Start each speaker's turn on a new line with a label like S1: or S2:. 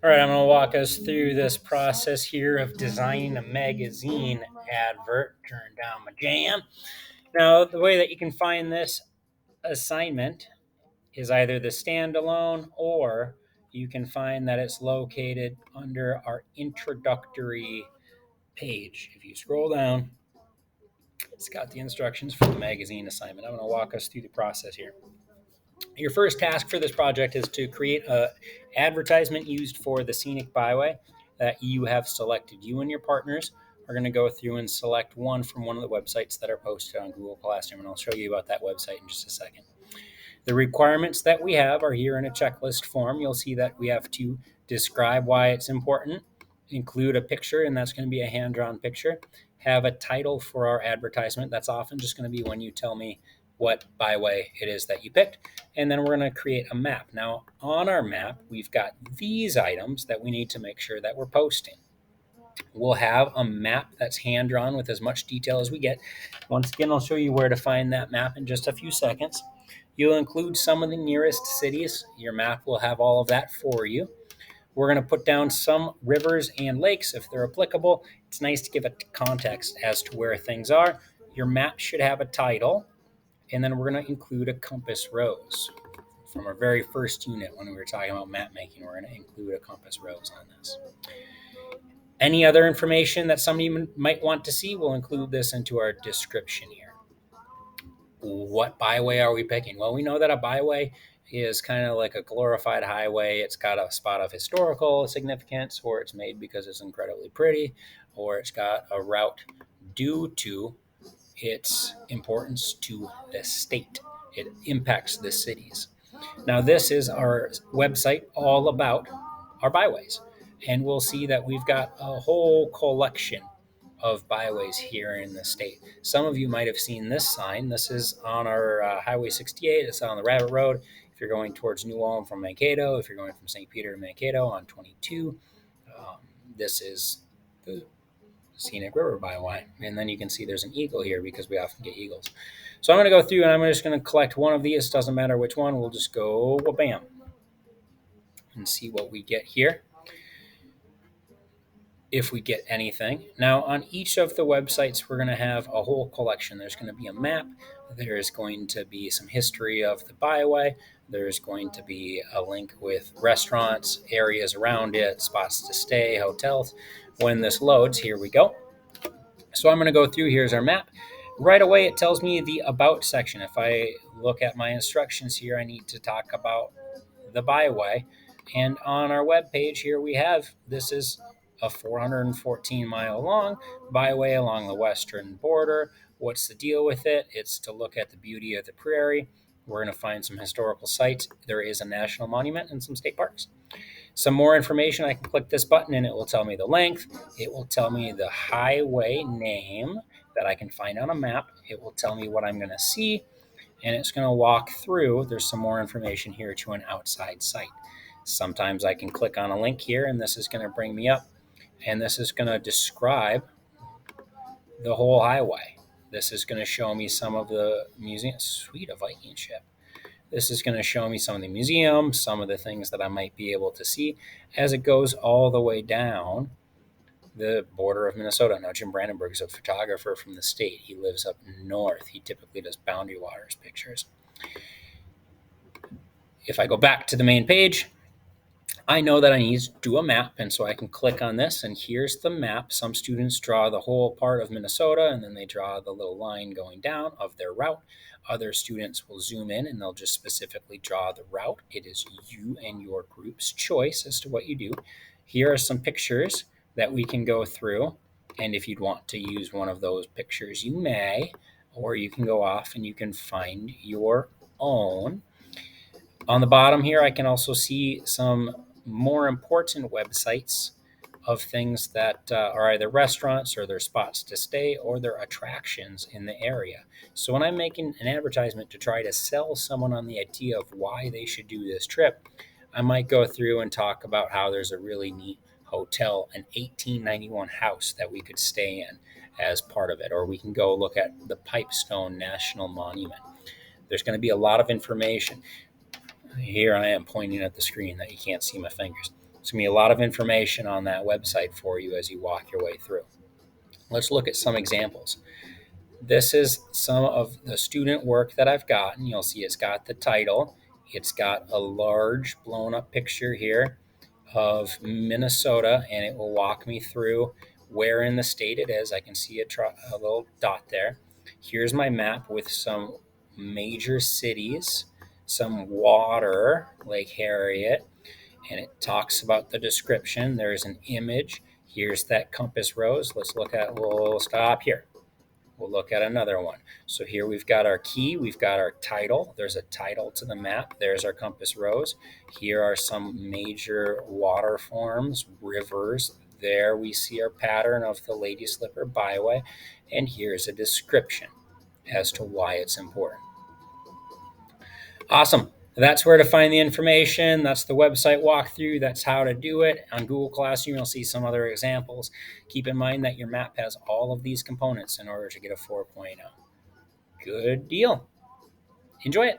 S1: All right, I'm going to walk us through this process here of designing a magazine advert. Turn down my jam. Now, the way that you can find this assignment is either the standalone or you can find that it's located under our introductory page. If you scroll down, it's got the instructions for the magazine assignment. I'm going to walk us through the process here. Your first task for this project is to create a advertisement used for the Scenic Byway that you have selected. You and your partners are going to go through and select one from one of the websites that are posted on Google Classroom, and I'll show you about that website in just a second. The requirements that we have are here in a checklist form. You'll see that we have to describe why it's important, include a picture, and that's going to be a hand-drawn picture, have a title for our advertisement. That's often just going to be when you tell me what byway it is that you picked, and then we're going to create a map. Now, on our map, we've got these items that we need to make sure that we're posting. We'll have a map that's hand-drawn with as much detail as we get. Once again, I'll show you where to find that map in just a few seconds. You'll include some of the nearest cities. Your map will have all of that for you. We're going to put down some rivers and lakes if they're applicable. It's nice to give a context as to where things are. Your map should have a title, and then we're going to include a compass rose. From our very first unit when we were talking about map making, we're going to include a compass rose on this. Any other information that somebody might want to see, we'll include this into our description here. What byway are we picking? Well, we know that a byway is kind of like a glorified highway. It's got a spot of historical significance, or it's made because it's incredibly pretty, or it's got a route due to its importance to the state. It impacts the cities. Now, this is our website all about our byways. And we'll see that we've got a whole collection of byways here in the state. Some of you might have seen this sign. This is on our Highway 68. It's on the Rabbit Road. If you're going towards New Ulm from Mankato, if you're going from St. Peter to Mankato on 22, this is the Scenic River Byway. And then you can see there's an eagle here because we often get eagles. So I'm going to go through and I'm just going to collect one of these. Doesn't matter which one. We'll just go bam and see what we get here, if we get anything. Now, on each of the websites, we're going to have a whole collection. There's going to be a map. There's going to be some history of the byway. There's going to be a link with restaurants, areas around it, spots to stay, hotels. When this loads, here we go. So I'm going to go through. Here's our map. Right away, it tells me the About section. If I look at my instructions here, I need to talk about the byway. And on our web page here, we have, this is a 414-mile long byway along the western border. What's the deal with it? It's to look at the beauty of the prairie. We're going to find some historical sites. There is a national monument and some state parks. Some more information, I can click this button and it will tell me the length. It will tell me the highway name that I can find on a map. It will tell me what I'm going to see, and it's going to walk through. There's some more information here to an outside site. Sometimes I can click on a link here, and this is going to bring me up, and this is going to describe the whole highway. This is going to show me some of the museums. Sweet, a Viking ship. This is going to show me some of the museums, some of the things that I might be able to see as it goes all the way down the border of Minnesota. Now, Jim Brandenburg is a photographer from the state. He lives up north. He typically does Boundary Waters pictures. If I go back to the main page, I know that I need to do a map, and so I can click on this, and here's the map. Some students draw the whole part of Minnesota, and then they draw the little line going down of their route. Other students will zoom in, and they'll just specifically draw the route. It is you and your group's choice as to what you do. Here are some pictures that we can go through, and if you'd want to use one of those pictures, you may, or you can go off and you can find your own. On the bottom here, I can also see some more important websites of things that are either restaurants or their spots to stay or their attractions in the area. So when I'm making an advertisement to try to sell someone on the idea of why they should do this trip, I might go through and talk about how there's a really neat hotel, an 1891 house that we could stay in as part of it, or we can go look at the Pipestone National Monument. There's going to be a lot of information. Here I am pointing at the screen that you can't see my fingers. It's going to be a lot of information on that website for you as you walk your way through. Let's look at some examples. This is some of the student work that I've gotten. You'll see it's got the title. It's got a large blown up picture here of Minnesota, and it will walk me through where in the state it is. I can see a little dot there. Here's my map with some major cities, some water, Lake Harriet, and it talks about the description. There's an image. Here's that compass rose. We'll stop here. We'll look at another one. So here we've got our key, we've got our title. There's a title to the map. There's our compass rose. Here are some major water forms, rivers. There we see our pattern of the Lady Slipper Byway. And here's a description as to why it's important. Awesome. That's where to find the information. That's the website walkthrough. That's how to do it. On Google Classroom, you'll see some other examples. Keep in mind that your map has all of these components in order to get a 4.0. Good deal. Enjoy it.